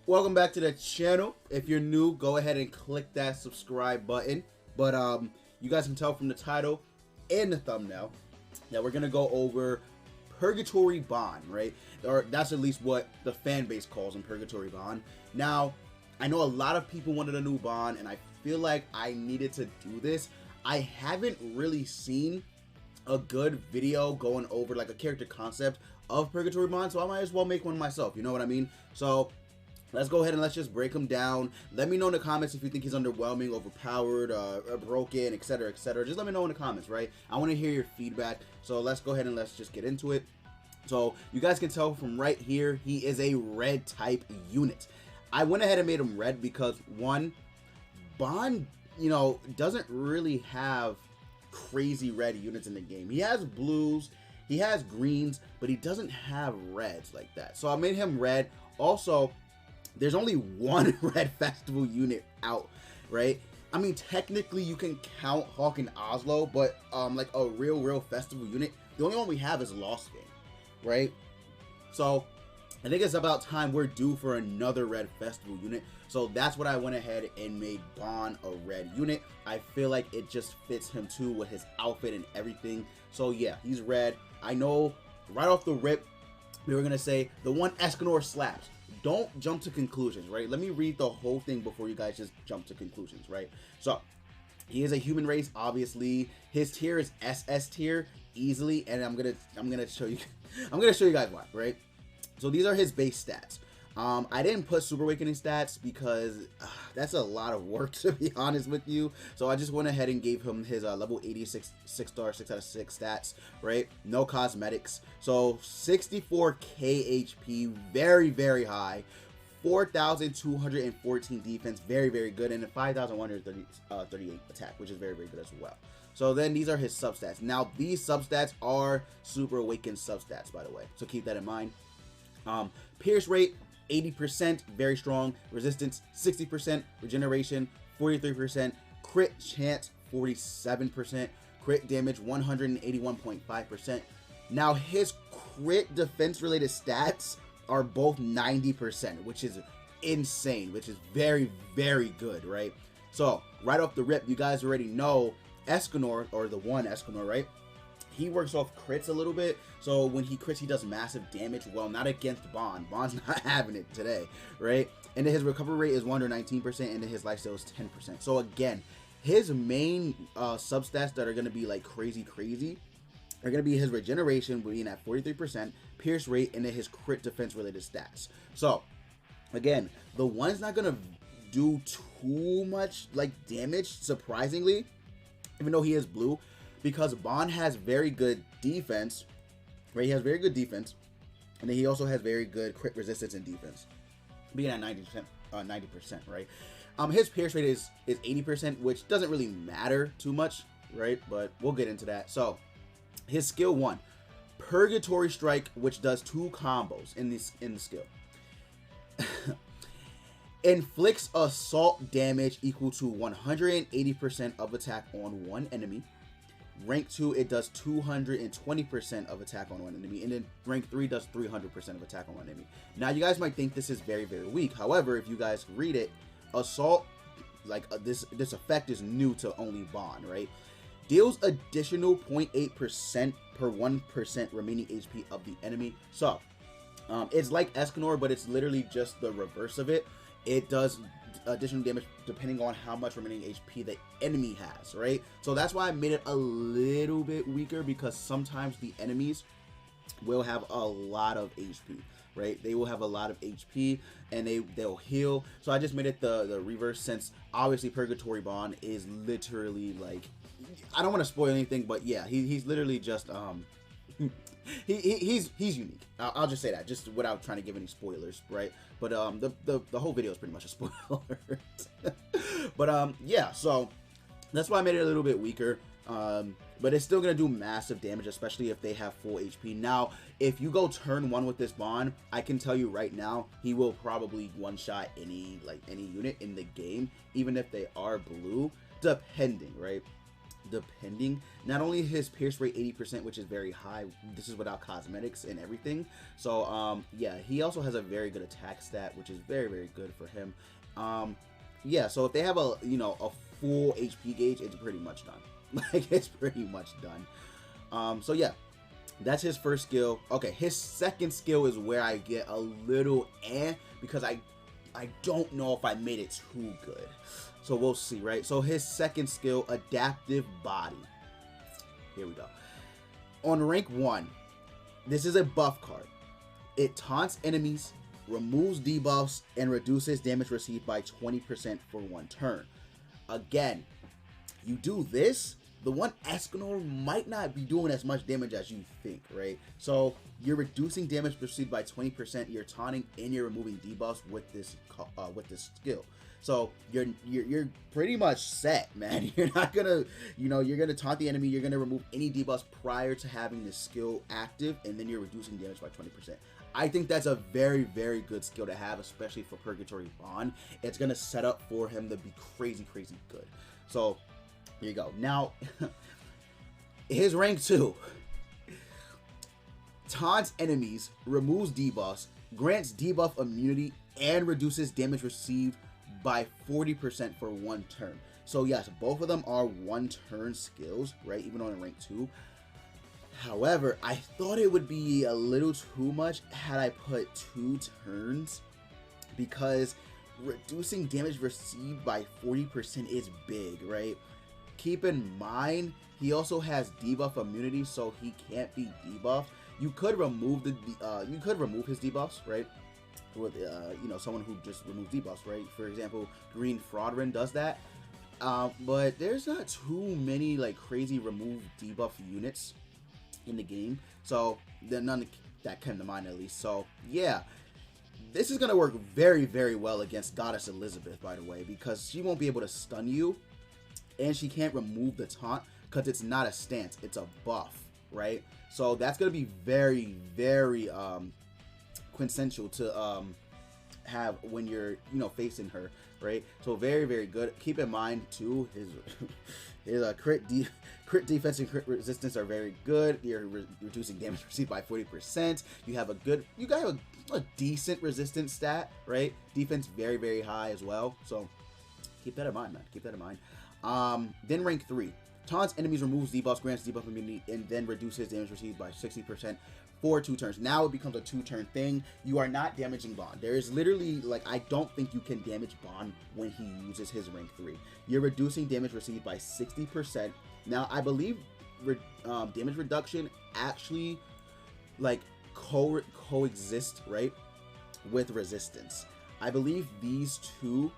Welcome back to the channel. If you're new, go ahead and click that subscribe button. But you guys can tell from the title and the thumbnail that we're gonna go over Purgatory Bond, right? Or that's at least what the fan base calls him, Purgatory Bond. Now, I know a lot of people wanted a new Bond, and I feel like I needed to do this. I haven't really seen a good video going over like a character concept of Purgatory Bond, so I might as well make one myself, you know what I mean? So let's go ahead and let's just break him down. Let me know in the comments if you think he's underwhelming, overpowered, broken, etc, etc. Just let me know in the comments, right? I want to hear your feedback. So let's go ahead and let's just get into it. So you guys can tell from right here, he is a red type unit. I went ahead and made him red because one, Bond, you know, doesn't really have crazy red units in the game. He has blues, he has greens, but he doesn't have reds like that. So I made him red. Also, there's only one red festival unit out, right? I mean, technically you can count Hawk and Oslo, but like a real festival unit, the only one we have is Lost Game, right? So I think it's about time we're due for another red festival unit. So that's what I went ahead and made Bond a red unit. I feel like it just fits him too with his outfit and everything. So yeah, he's red. I know right off the rip, we were gonna say the one Escanor slaps. Don't jump to conclusions, right? Let me read the whole thing before you guys just jump to conclusions, right? So he is a human race, obviously. His tier is SS tier easily, and I'm gonna show you I'm gonna show you guys why, right? So these are his base stats. I didn't put Super Awakening stats because that's a lot of work, to be honest with you. So I just went ahead and gave him his level 86 6-star 6 out of 6 stats, right? No cosmetics. So 64k HP, very high. 4,214 defense, very good, and 5,138 attack, which is very good as well. So then these are his substats. Now these substats are Super Awakened substats, by the way, so keep that in mind. Pierce rate 80%, very strong. Resistance 60%, regeneration 43%, crit chance 47%, crit damage 181.5%. Now his crit defense related stats are both 90%, which is insane, which is very good, right? So right off the rip, you guys already know Escanor, or the one Escanor, right? He works off crits a little bit, so when he crits, he does massive damage. Well, not against Bond. Bond's not having it today, right? And then his recovery rate is 119%, and then his lifesteal is 10%. So again, his main substats that are going to be like crazy are going to be his regeneration being at 43%, pierce rate, and then his crit defense related stats. So again, the one's not going to do too much like damage, surprisingly, even though he is blue, because Bond has very good defense, right? He has very good defense, and then he also has very good crit resistance and defense, being at 90%, right? His pierce rate is 80%, which doesn't really matter too much, right? But we'll get into that. So his skill 1, Purgatory Strike, which does 2 combos in the skill. Inflicts assault damage equal to 180% of attack on one enemy. Rank 2, it does 220% of attack on one enemy, and then rank 3 does 300% of attack on one enemy. Now you guys might think this is very weak. However, if you guys read it, assault, like this effect is new to only Bond, right? Deals additional 0.8% per 1% remaining HP of the enemy. So it's like Escanor, but it's literally just the reverse of it. It does additional damage depending on how much remaining HP the enemy has, right? So that's why I made it a little bit weaker, because sometimes the enemies will have a lot of HP, right? They will have a lot of HP and they'll heal. So I just made it the reverse, since obviously Purgatory Bond is literally like, I don't want to spoil anything, but yeah, he's literally just he's unique. I'll just say that, just without trying to give any spoilers, right? But the whole video is pretty much a spoiler. But yeah, so that's why I made it a little bit weaker. But it's still gonna do massive damage, especially if they have full HP. Now, if you go turn 1 with this Bond, I can tell you right now, he will probably one-shot any unit in the game, even if they are blue, depending, right? depending. Not only his pierce rate 80%, which is very high, this is without cosmetics and everything. So yeah, he also has a very good attack stat, which is very, very good for him. Yeah, so if they have a a full HP gauge, it's pretty much done. Like, it's pretty much done. So yeah, that's his first skill. Okay, his second skill is where I get a little because I don't know if I made it too good. So we'll see, right? So his second skill, Adaptive Body. Here we go. On rank 1, this is a buff card. It taunts enemies, removes debuffs, and reduces damage received by 20% for 1 turn. Again, you do this, the one Escanor might not be doing as much damage as you think, right? So you're reducing damage received by 20%, you're taunting, and you're removing debuffs with this skill. So you're pretty much set, man. You're not gonna, you're gonna taunt the enemy, you're gonna remove any debuffs prior to having this skill active, and then you're reducing damage by 20%. I think that's a very, very good skill to have, especially for Purgatory Bond. It's gonna set up for him to be crazy, crazy good. So here you go. Now, his rank 2. Taunts enemies, removes debuffs, grants debuff immunity, and reduces damage received by 40% for 1 turn. So yes, both of them are 1 turn skills, right? Even on a rank 2. However, I thought it would be a little too much had I put 2 turns, because reducing damage received by 40% is big, right? Keep in mind, he also has debuff immunity, so he can't be debuffed. You could remove his debuffs, right? With someone who just removes debuffs, right? For example, Green Fraudrin does that. But there's not too many like crazy remove debuff units in the game, so there none that came to mind at least. So yeah, this is gonna work very, very well against Goddess Elizabeth, by the way, because she won't be able to stun you, and she can't remove the taunt because it's not a stance, it's a buff, right? So that's gonna be very, very quintessential to have when you're facing her, right? So very, very good. Keep in mind too, his crit defense and crit resistance are very good. You're reducing damage received by 40%. You have a decent resistance stat, right? Defense very, very high as well. So keep that in mind, man. Keep that in mind. Then rank 3. Taunts enemies, removes debuffs, grants debuff immunity, and then reduces damage received by 60% for 2 turns. Now it becomes a 2-turn thing. You are not damaging Bond. There is literally, I don't think you can damage Bond when he uses his rank 3. You're reducing damage received by 60%. Now, I believe damage reduction actually, coexist, right, with resistance. I believe these two,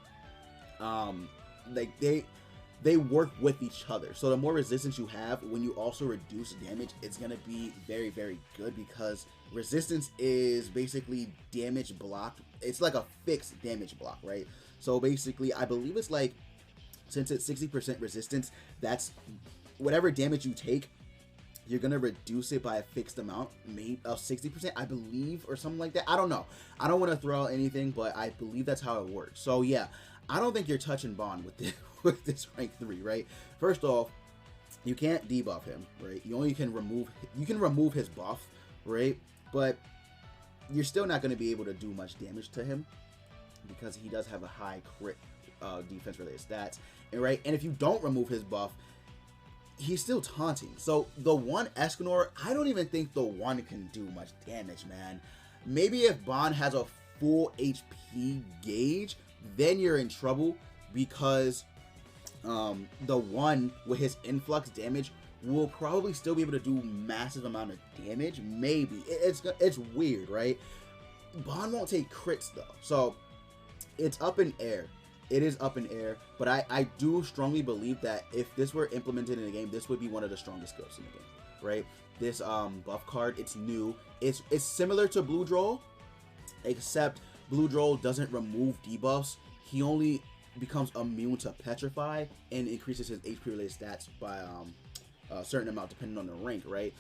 they work with each other. So the more resistance you have, when you also reduce damage, it's gonna be very, very good, because resistance is basically damage blocked. It's like a fixed damage block, right? So basically, I believe it's since it's 60% resistance, that's whatever damage you take, you're gonna reduce it by a fixed amount, maybe of 60%, I believe, or something like that. I don't know. I don't want to throw out anything, but I believe that's how it works. So yeah, I don't think you're touching Bond with this. With this rank 3, right? First off, you can't debuff him, right? You only can remove his buff, right? But you're still not going to be able to do much damage to him, because he does have a high crit defense related stats, and right? And if you don't remove his buff, he's still taunting. So the one Escanor, I don't even think the one can do much damage, man. Maybe if Bond has a full HP gauge, then you're in trouble, because the one with his influx damage will probably still be able to do massive amount of damage. Maybe it's weird, right? Bond won't take crits though, so it's up in air. It is up in air, but I do strongly believe that if this were implemented in the game, this would be one of the strongest skills in the game, right? This buff card, it's new. It's similar to Blue Droll, except Blue Droll doesn't remove debuffs. He only becomes immune to Petrify and increases his HP related stats by a certain amount depending on the rank, right?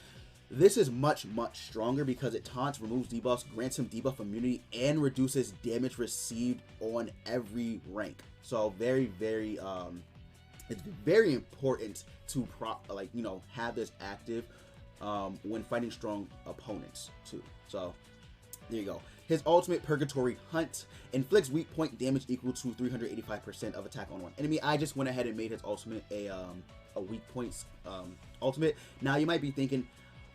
This is much, much stronger because it taunts, removes debuffs, grants him debuff immunity, and reduces damage received on every rank. So very, very it's very important to have this active when fighting strong opponents too. So there you go. His ultimate, Purgatory Hunt, inflicts weak point damage equal to 385% of attack on one enemy. I just went ahead and made his ultimate a weak points ultimate. Now you might be thinking,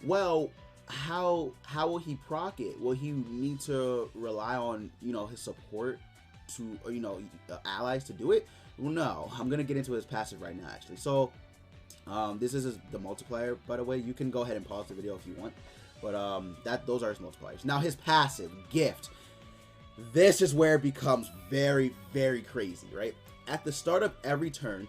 well, how will he proc it? Will he need to rely on his support to allies to do it? Well, no. I'm gonna get into his passive right now, actually. So this is the multiplier, by the way. You can go ahead and pause the video if you want, but those are his multipliers. Now his passive, Gift. This is where it becomes very, very crazy, right? At the start of every turn,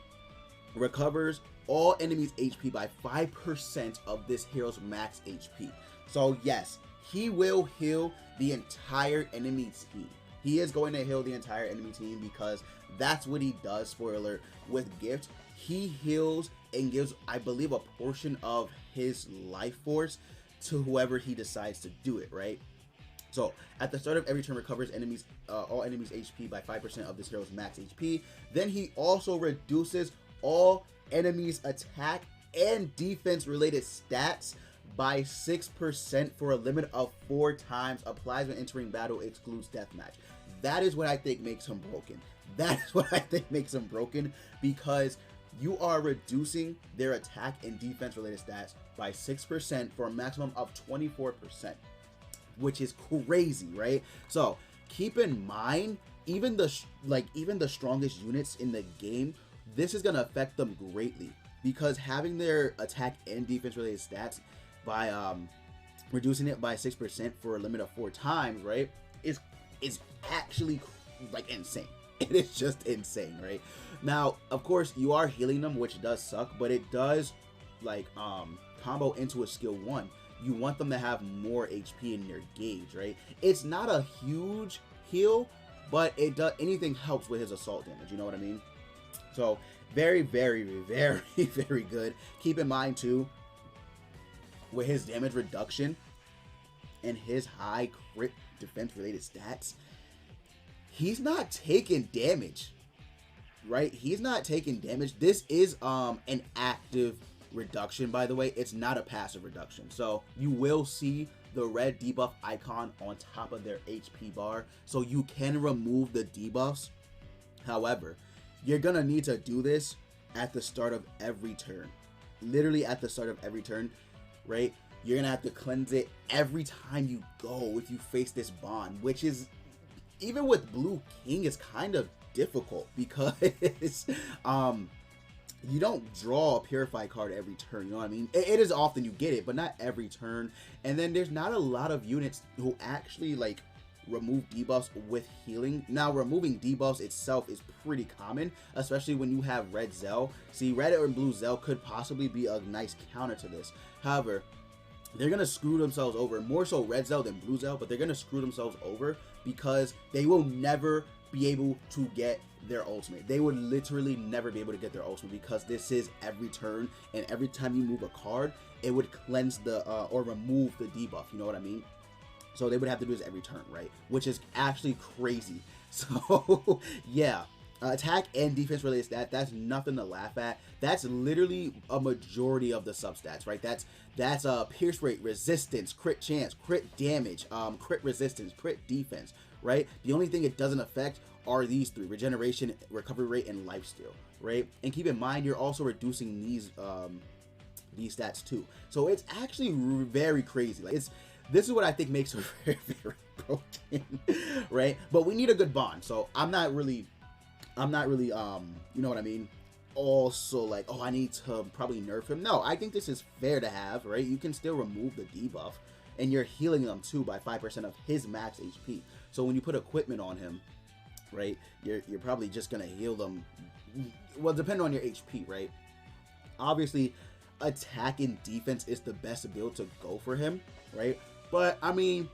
recovers all enemies' HP by 5% of this hero's max HP. So yes, he will heal the entire enemy team. He is going to heal the entire enemy team because that's what he does. Spoiler alert, with Gift, he heals and gives, I believe, a portion of his life force to whoever he decides to do it, right? So at the start of every turn, recovers all enemies HP by 5% of this hero's max HP. Then he also reduces all enemies attack and defense related stats by 6% for a limit of 4 times. Applies when entering battle, excludes deathmatch. That is what I think makes him broken. That is what I think makes him broken, because you are reducing their attack and defense related stats by 6% for a maximum of 24%, which is crazy, right? So keep in mind, even the strongest units in the game, this is going to affect them greatly, because having their attack and defense related stats by reducing it by 6% for a limit of 4 times, right, is actually like insane. It is just insane, right? Now, of course, you are healing them, which does suck, but it does combo into a skill 1. You want them to have more HP in their gauge, right? It's not a huge heal, but it does, anything helps with his assault damage, you know what I mean? So very, very, very, very good. Keep in mind too, with his damage reduction and his high crit defense related stats, he's not taking damage, right? He's not taking damage. This is an active reduction, by the way. It's not a passive reduction. So you will see the red debuff icon on top of their HP bar, so you can remove the debuffs. However, you're gonna need to do this at the start of every turn. Literally at the start of every turn, right? You're gonna have to cleanse it every time you go if you face this bond, which is, even with Blue King, is kind of difficult, because you don't draw a Purify card every turn, you know what I mean? It is often you get it, but not every turn. And then there's not a lot of units who actually like remove debuffs with healing. Now, removing debuffs itself is pretty common, especially when you have Red Zell. See, Red or Blue Zell could possibly be a nice counter to this. However, they're gonna screw themselves over, more so Red Zell than Blue Zell, but they're gonna screw themselves over because they will never be able to get their ultimate. They would literally never be able to get their ultimate, because this is every turn, and every time you move a card, it would cleanse the or remove the debuff, you know what I mean? So they would have to do this every turn, right? Which is actually crazy. So yeah, attack and defense related that's nothing to laugh at. That's literally a majority of the substats, right? That's pierce rate, resistance, crit chance, crit damage, crit resistance, crit defense, right? The only thing it doesn't affect are these 3: regeneration, recovery rate, and lifesteal, right? And keep in mind, you're also reducing these stats too. So it's actually very crazy. Like, this is what I think makes her very, very broken, right? But we need a good bond. So I'm not really, you know what I mean? Also like, oh, I need to probably nerf him. No, I think this is fair to have, right? You can still remove the debuff, and you're healing them too by 5% of his max HP. So when you put equipment on him, right, you're probably just gonna heal them. Well, depending on your HP, right? Obviously, attack and defense is the best build to go for him, right? But I mean,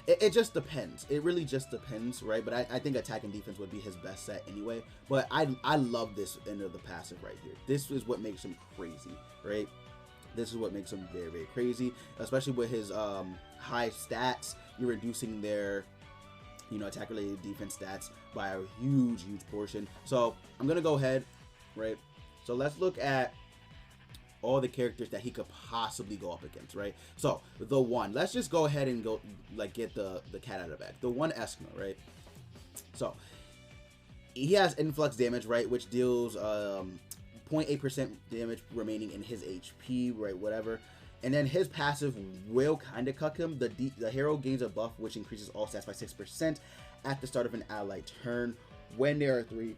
it just depends. It really just depends, right? But I think attack and defense would be his best set anyway. But I love this end of the passive right here. This is what makes him crazy, right? This is what makes him very, very crazy, especially with his high stats. You're reducing their you know, attack related defense stats by a huge portion. So I'm gonna go ahead, right? So let's look at all the characters that he could possibly go up against, right? So the one, let's just go ahead and go like get the cat out of the bag. The one Eskimo, right? So he has influx damage, right, which deals 0.8% damage remaining in his HP, right, whatever. And then his passive will kind of cuck him. The hero gains a buff which increases all stats by 6% at the start of an ally turn. When there are 3,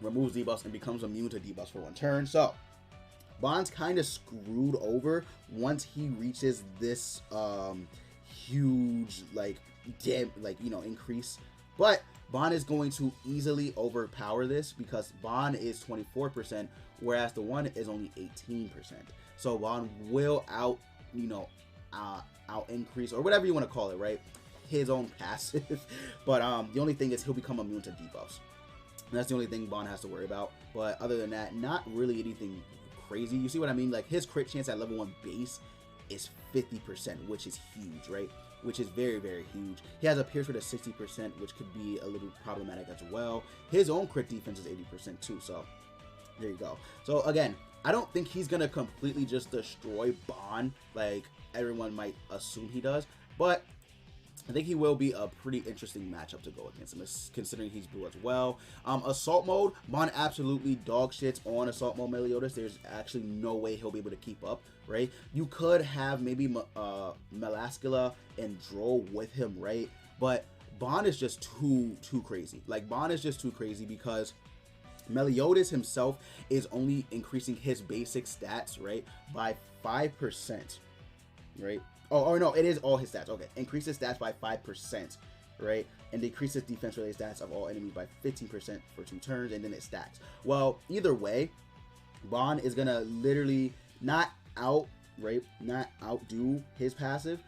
removes debuffs and becomes immune to debuffs for 1 turn. So Bond's kind of screwed over once he reaches this huge increase. But Bond is going to easily overpower this because Bond is 24%, whereas the one is only 18%. So Bond will out increase, or whatever you want to call it, right? His own passive. But the only thing is he'll become immune to debuffs. And that's the only thing Bond has to worry about. But other than that, not really anything crazy. You see what I mean? Like his crit chance at level 1 base is 50%, which is huge, right? Which is very huge. He has a pierce rate of 60%, which could be a little problematic as well. His own crit defense is 80% too, so there you go. So again, I don't think he's gonna completely just destroy Bond like everyone might assume he does, but I think he will be a pretty interesting matchup to go against him, considering he's blue as well. Assault mode, Bond absolutely dog shits on assault mode Meliodas. There's actually no way he'll be able to keep up, right? You could have maybe Melascula and Droll with him, right? But Bond is just too crazy. Like Bond is just too crazy because Meliodas himself is only increasing his basic stats, right, by 5%, right? Oh no, it is all his stats. Okay, increases stats by 5%, right? And decreases defense related stats of all enemies by 15% for 2 turns, and then it stacks. Well, either way, Bond is gonna literally not outdo his passive.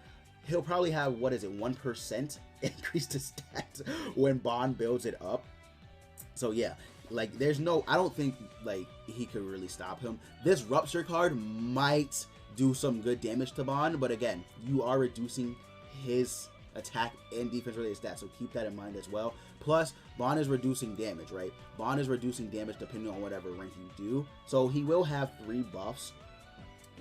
He'll probably have, 1% increase to stats when Bond builds it up. So yeah, like there's no, I don't think like he could really stop him. This Rupture card might do some good damage to Bond, but again, you are reducing his attack and defense related stats, so keep that in mind as well. Plus, Bond is reducing damage, right? Bond is reducing damage depending on whatever rank you do, so he will have 3 buffs,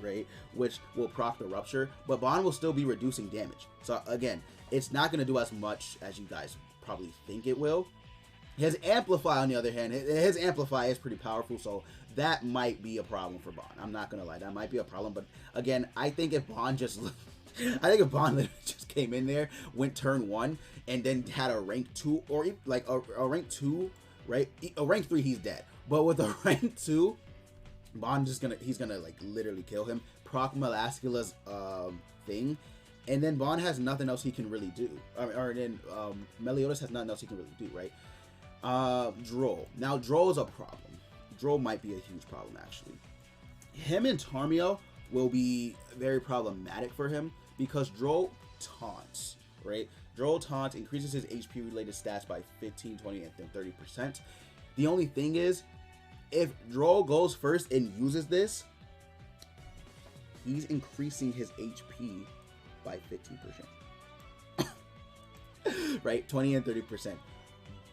right, which will proc the Rupture, but Bond will still be reducing damage. So again, it's not going to do as much as you guys probably think it will. His Amplify, on the other hand, his Amplify is pretty powerful, so that might be a problem for Bond. I'm not gonna lie, that might be a problem. But again, I think if Bond literally just came in there, went turn 1, and then had a rank 2, or like a rank 2, right? A rank 3, he's dead. But with a rank 2, Bond he's gonna like literally kill him. Proc Melascula's thing, and then Bond has nothing else he can really do. Or then Meliodas has nothing else he can really do, right? Droll. Now Droll is a problem. Droll might be a huge problem actually. Him and Tarmiel will be very problematic for him because Droll taunts, right? Droll taunts increases his HP related stats by 15, 20, and then 30%. The only thing is, if Droll goes first and uses this, he's increasing his HP by 15%. Right? 20 and 30%.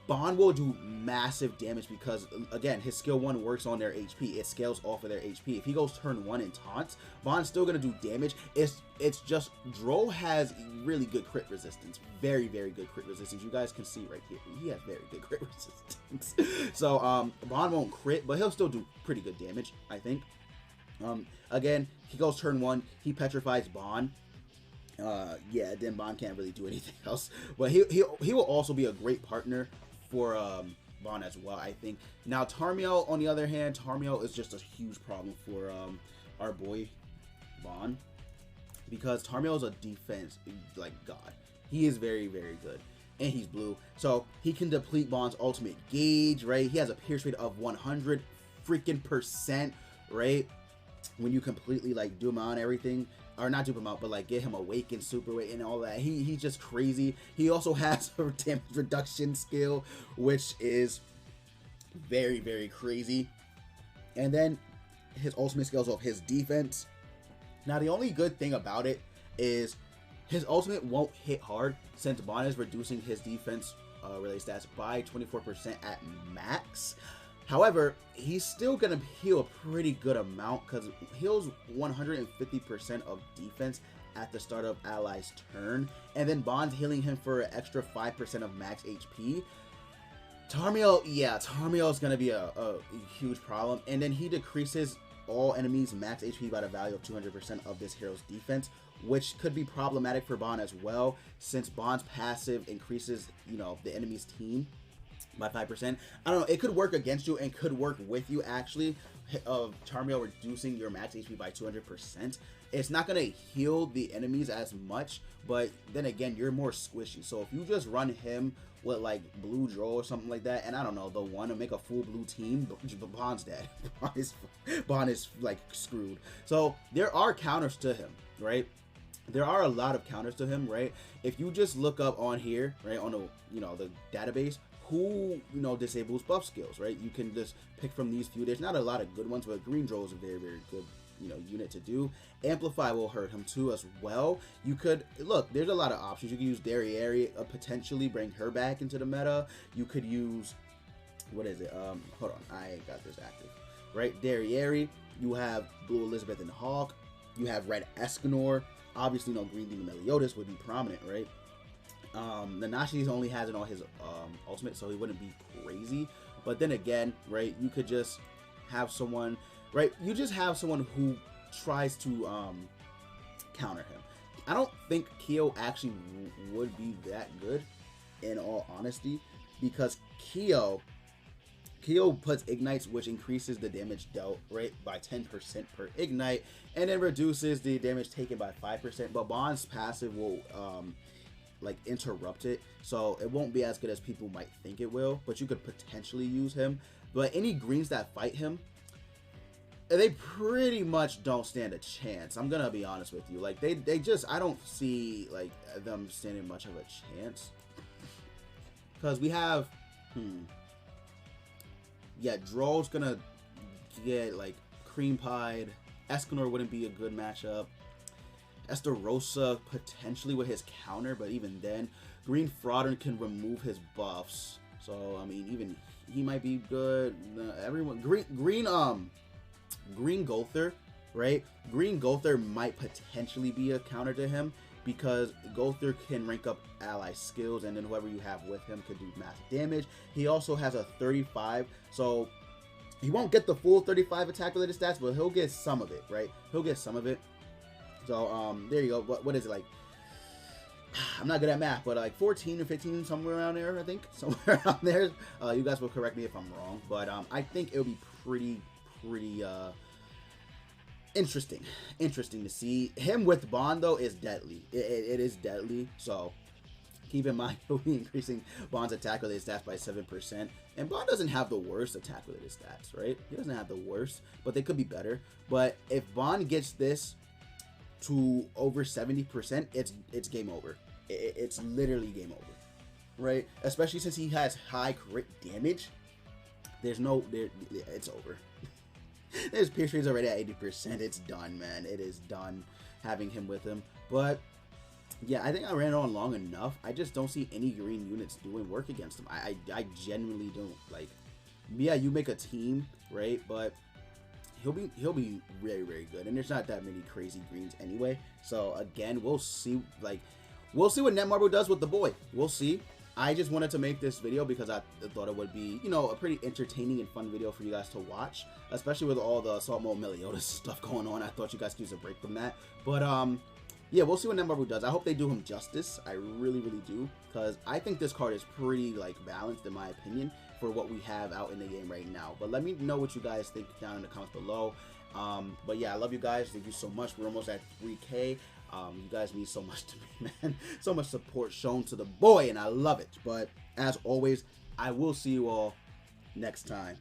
Bond will do massive damage because, again, his skill 1 works on their HP. It scales off of their HP. If he goes turn 1 and taunts, Bond's still going to do damage. It's just, Droll has really good crit resistance. Very good crit resistance. You guys can see right here. He has very good crit resistance. So, Bond won't crit, but he'll still do pretty good damage, I think. Again, he goes turn 1. He petrifies Bond. Yeah, then Bond can't really do anything else. But he will also be a great partner for Bond as well, I think. Now Tarmiel, on the other hand, Tarmiel is just a huge problem for our boy Bond, because Tarmiel is a defense like god. He is very good, and he's blue, so he can deplete Bond's ultimate gauge, right? He has a pierce rate of 100 freaking %, right? When you completely like do him out and everything, or not dupe him out, but like get him awakened, super weight, and all that. He's just crazy. He also has a damage reduction skill, which is very crazy. And then his ultimate scales off his defense. Now the only good thing about it is His ultimate won't hit hard since Bond is reducing his defense related stats by 24% at max. However, he's still going to heal a pretty good amount because heals 150% of defense at the start of ally's turn, and then Bond's healing him for an extra 5% of max HP. Tarmiel, yeah, Tarmiel is going to be a huge problem, and then he decreases all enemies max HP by the value of 200% of this hero's defense, which could be problematic for Bond as well, since Bond's passive increases, you know, the enemy's team by 5%. I don't know, it could work against you and could work with you actually, of Tarmiel reducing your max HP by 200%. It's not going to heal the enemies as much, but then again, you're more squishy. So if you just run him with like blue draw or something like that, and I don't know, the one to make a full blue team, Bond's dead. Bond is like screwed. So there are counters to him, right? There are a lot of counters to him, right? If you just look up on here, right, on the, you know, the database, who, you know, disables buff skills, right? You can just pick from these few. There's not a lot of good ones, but green draw is a very, very good, you know, unit to do. Amplify will hurt him too as well. You could look, there's a lot of options. You could use Derriere, potentially bring her back into the meta. You could use, what is it, hold on, I got this active, right? Derriere, you have Blue Elizabeth and Hawk, you have Red Escanor. Obviously, no, green Demon Meliodas would be prominent, right? Nanashi only has it on his ultimate, so he wouldn't be crazy. But then again, right, you could just have someone, right, you just have someone who tries to counter him. I don't think Kyo actually would be that good, in all honesty, because Kyo puts ignites, which increases the damage dealt, right, by 10% per ignite, and then reduces the damage taken by 5%. But Bond's passive will like interrupt it, so it won't be as good as people might think it will, but you could potentially use him. But any greens that fight him, they pretty much don't stand a chance. I'm gonna be honest with you, like they just, I don't see like them standing much of a chance, because we have yeah, Droll's gonna get like cream pied. Escanor wouldn't be a good matchup. Estarossa potentially with his counter, but even then, Green Frauder can remove his buffs. So I mean, even he might be good. Everyone, Green Gother, right? Green Gother might potentially be a counter to him, because Gother can rank up ally skills, and then whoever you have with him could do mass damage. He also has a 35, so he won't get the full 35 attack related stats, but he'll get some of it, right? He'll get some of it. So there you go. What is it, like, I'm not good at math, but like 14 or 15, somewhere around there, I think. Somewhere around there. You guys will correct me if I'm wrong, but I think it'll be pretty interesting to see. Him with Bond though is deadly. It is deadly, so keep in mind he'll be increasing Bond's attack related stats by 7%, and Bond doesn't have the worst attack related stats, right? He doesn't have the worst, but they could be better. But if Bond gets this to over 70%, it's game over. It's literally game over, right? Especially since he has high crit damage. It's over. His pierce rate's already at 80%. It's done, man. It is done having him with him. But yeah, I think I ran on long enough. I just don't see any green units doing work against him. I genuinely don't. Like, yeah, you make a team, right? But he'll be very, very good. And there's not that many crazy greens anyway. So again, we'll see. Like, we'll see what Netmarble does with the boy. We'll see. I just wanted to make this video because I thought it would be, you know, a pretty entertaining and fun video for you guys to watch, especially with all the Assault Mode Meliodas stuff going on. I thought you guys could use a break from that. But yeah, we'll see what Netmarble does. I hope they do him justice. I really, really do, because I think this card is pretty like balanced in my opinion for what we have out in the game right now. But let me know what you guys think down in the comments below. But yeah, I love you guys. Thank you so much. We're almost at 3K. You guys mean so much to me, man. So much support shown to the boy, and I love it. But as always, I will see you all next time.